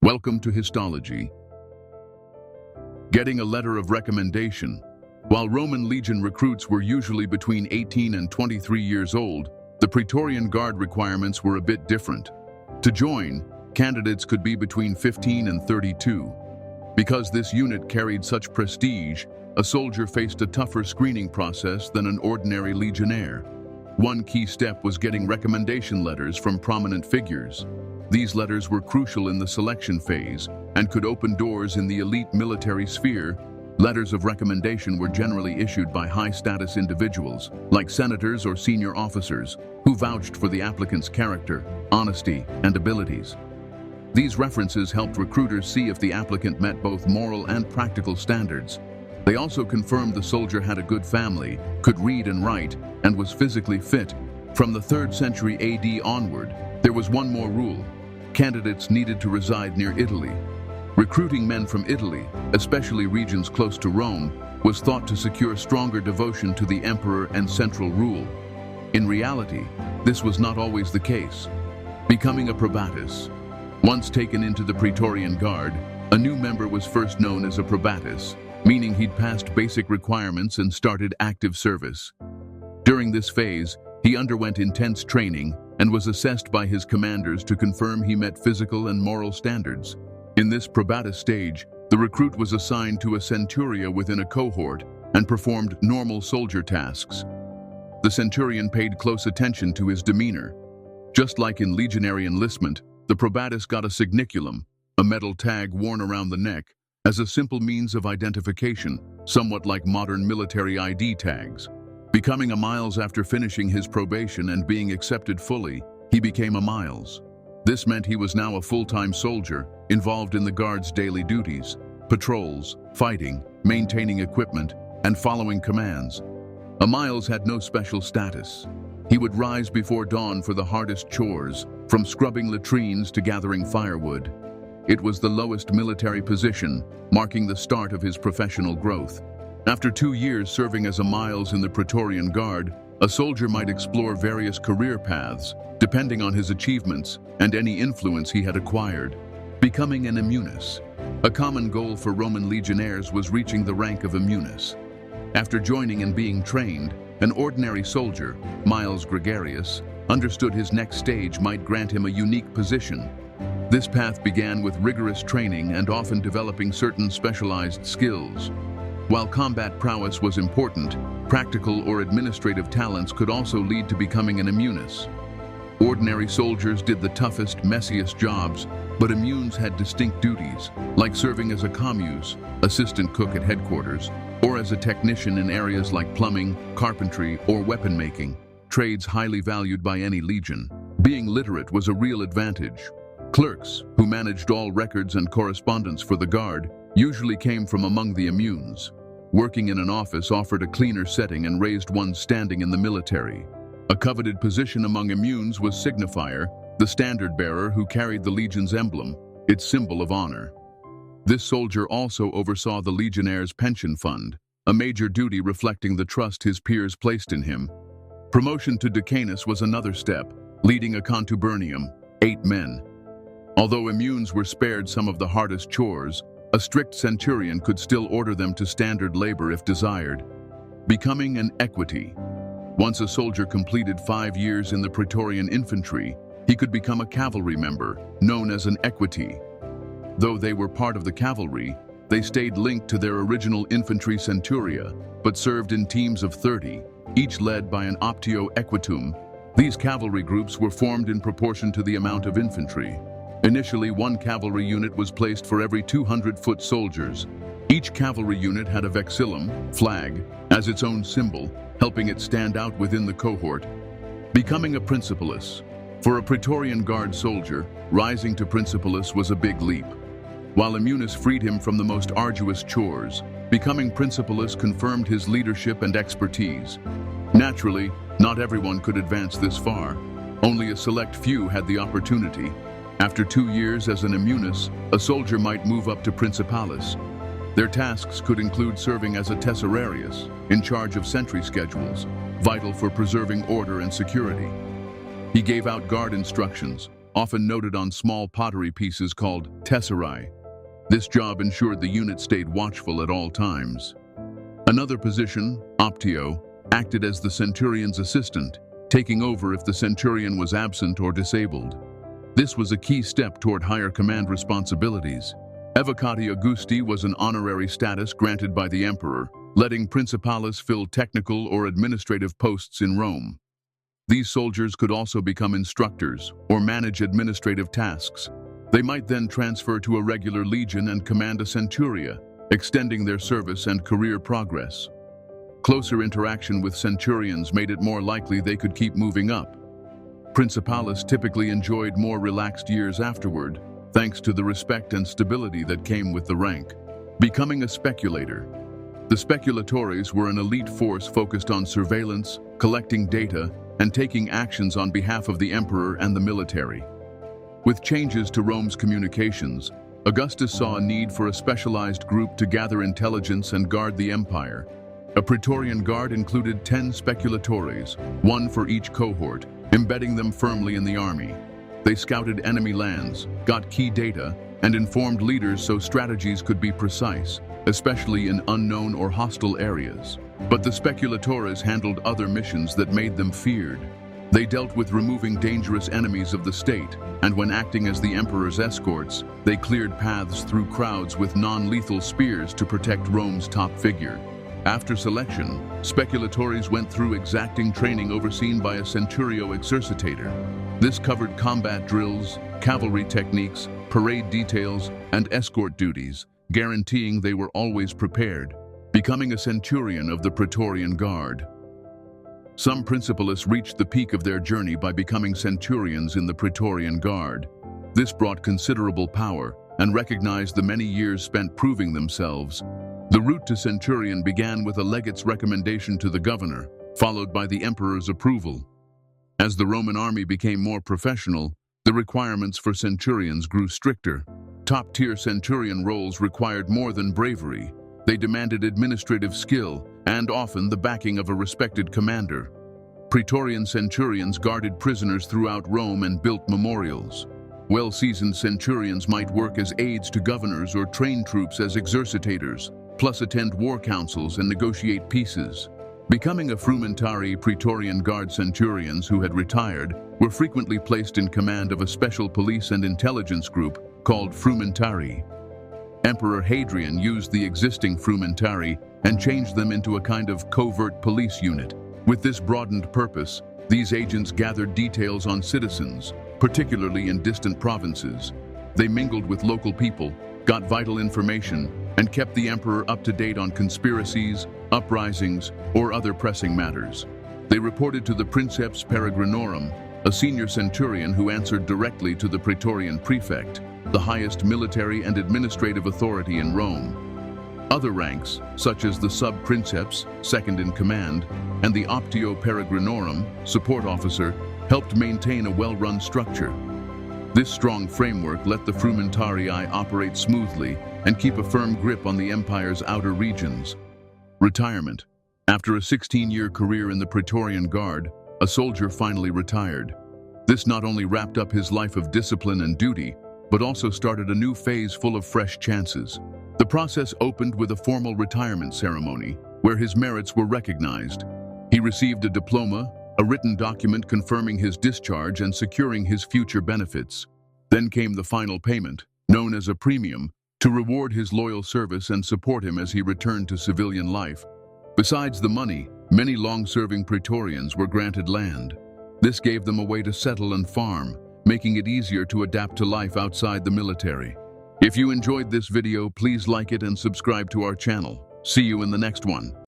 Welcome to Histology. Getting a letter of recommendation. While Roman legion recruits were usually between 18 and 23 years old, the Praetorian Guard requirements were a bit different. To join, candidates could be between 15 and 32. Because this unit carried such prestige, a soldier faced a tougher screening process than an ordinary legionnaire. One key step was getting recommendation letters from prominent figures. These letters were crucial in the selection phase and could open doors in the elite military sphere. Letters of recommendation were generally issued by high-status individuals, like senators or senior officers, who vouched for the applicant's character, honesty, and abilities. These references helped recruiters see if the applicant met both moral and practical standards. They also confirmed the soldier had a good family, could read and write, and was physically fit. From the 3rd century AD onward, there was one more rule. Candidates needed to reside near Italy. Recruiting men from Italy, especially regions close to Rome, was thought to secure stronger devotion to the emperor and central rule. In reality, this was not always the case. Becoming a probatus. Once taken into the Praetorian Guard, a new member was first known as a probatus, meaning he'd passed basic requirements and started active service. During this phase, he underwent intense training and was assessed by his commanders to confirm he met physical and moral standards. In this probatus stage, the recruit was assigned to a centuria within a cohort and performed normal soldier tasks. The centurion paid close attention to his demeanor. Just like in legionary enlistment, the probatus got a signiculum, a metal tag worn around the neck, as a simple means of identification, somewhat like modern military ID tags. Becoming a miles after finishing his probation and being accepted fully, he became a miles. This meant he was now a full-time soldier, involved in the Guard's daily duties, patrols, fighting, maintaining equipment, and following commands. A miles had no special status. He would rise before dawn for the hardest chores, from scrubbing latrines to gathering firewood. It was the lowest military position, marking the start of his professional growth. After 2 years serving as a miles in the Praetorian Guard, a soldier might explore various career paths, depending on his achievements and any influence he had acquired. Becoming an immunis. A common goal for Roman legionnaires was reaching the rank of immunis. After joining and being trained, an ordinary soldier, Miles Gregarious, understood his next stage might grant him a unique position. This path began with rigorous training and often developing certain specialized skills. While combat prowess was important, practical or administrative talents could also lead to becoming an immunis. Ordinary soldiers did the toughest, messiest jobs, but immunes had distinct duties, like serving as a commus, assistant cook at headquarters, or as a technician in areas like plumbing, carpentry, or weapon making, trades highly valued by any legion. Being literate was a real advantage. Clerks, who managed all records and correspondence for the Guard, usually came from among the immunes. Working in an office offered a cleaner setting and raised one's standing in the military. A coveted position among immunes was signifier, the standard bearer who carried the legion's emblem, its symbol of honor. This soldier also oversaw the legionnaire's pension fund, a major duty reflecting the trust his peers placed in him. Promotion to decanus was another step, leading a contubernium, 8 men. Although immunes were spared some of the hardest chores, a strict centurion could still order them to standard labor if desired. Becoming an equity. Once a soldier completed 5 years in the Praetorian infantry, he could become a cavalry member, known as an equity. Though they were part of the cavalry, they stayed linked to their original infantry centuria, but served in teams of 30, each led by an optio equitum. These cavalry groups were formed in proportion to the amount of infantry. Initially, one cavalry unit was placed for every 200-foot soldiers. Each cavalry unit had a vexillum, flag, as its own symbol, helping it stand out within the cohort. Becoming a principalus. For a Praetorian Guard soldier, rising to principalus was a big leap. While immunis freed him from the most arduous chores, becoming principalus confirmed his leadership and expertise. Naturally, not everyone could advance this far. Only a select few had the opportunity. After 2 years as an immunis, a soldier might move up to principalis. Their tasks could include serving as a tesserarius, in charge of sentry schedules, vital for preserving order and security. He gave out guard instructions, often noted on small pottery pieces called tesserae. This job ensured the unit stayed watchful at all times. Another position, optio, acted as the centurion's assistant, taking over if the centurion was absent or disabled. This was a key step toward higher command responsibilities. Evocati Augusti was an honorary status granted by the emperor, letting principales fill technical or administrative posts in Rome. These soldiers could also become instructors or manage administrative tasks. They might then transfer to a regular legion and command a centuria, extending their service and career progress. Closer interaction with centurions made it more likely they could keep moving up. Principales typically enjoyed more relaxed years afterward, thanks to the respect and stability that came with the rank. Becoming a speculator. The speculatores were an elite force focused on surveillance, collecting data, and taking actions on behalf of the emperor and the military. With changes to Rome's communications, Augustus saw a need for a specialized group to gather intelligence and guard the empire. A Praetorian Guard included 10 speculatores, one for each cohort, embedding them firmly in the army. They scouted enemy lands, got key data, and informed leaders so strategies could be precise, especially in unknown or hostile areas. But the speculatores handled other missions that made them feared. They dealt with removing dangerous enemies of the state, and when acting as the emperor's escorts, they cleared paths through crowds with non-lethal spears to protect Rome's top figure. After selection, speculatores went through exacting training overseen by a centurio exercitator. This covered combat drills, cavalry techniques, parade details, and escort duties, guaranteeing they were always prepared, becoming a centurion of the Praetorian Guard. Some principalists reached the peak of their journey by becoming centurions in the Praetorian Guard. This brought considerable power and recognized the many years spent proving themselves. The route to centurion began with a legate's recommendation to the governor, followed by the emperor's approval. As the Roman army became more professional, the requirements for centurions grew stricter. Top-tier centurion roles required more than bravery. They demanded administrative skill and often the backing of a respected commander. Praetorian centurions guarded prisoners throughout Rome and built memorials. Well-seasoned centurions might work as aides to governors or train troops as exercitators, plus attend war councils and negotiate peaces. Becoming a frumentari, Praetorian Guard centurions who had retired were frequently placed in command of a special police and intelligence group called frumentari. Emperor Hadrian used the existing frumentari and changed them into a kind of covert police unit. With this broadened purpose, these agents gathered details on citizens, particularly in distant provinces. They mingled with local people, got vital information, and kept the emperor up to date on conspiracies, uprisings, or other pressing matters. They reported to the Princeps Peregrinorum, a senior centurion who answered directly to the Praetorian prefect, the highest military and administrative authority in Rome. Other ranks, such as the sub-princeps, second in command, and the optio peregrinorum, support officer, helped maintain a well-run structure. This strong framework let the frumentarii operate smoothly and keep a firm grip on the empire's outer regions. Retirement. After a 16-year career in the Praetorian Guard, a soldier finally retired. This not only wrapped up his life of discipline and duty, but also started a new phase full of fresh chances. The process opened with a formal retirement ceremony, where his merits were recognized. He received a diploma, a written document confirming his discharge and securing his future benefits. Then came the final payment, known as a premium, to reward his loyal service and support him as he returned to civilian life. Besides the money, many long-serving Praetorians were granted land. This gave them a way to settle and farm, making it easier to adapt to life outside the military. If you enjoyed this video, please like it and subscribe to our channel. See you in the next one.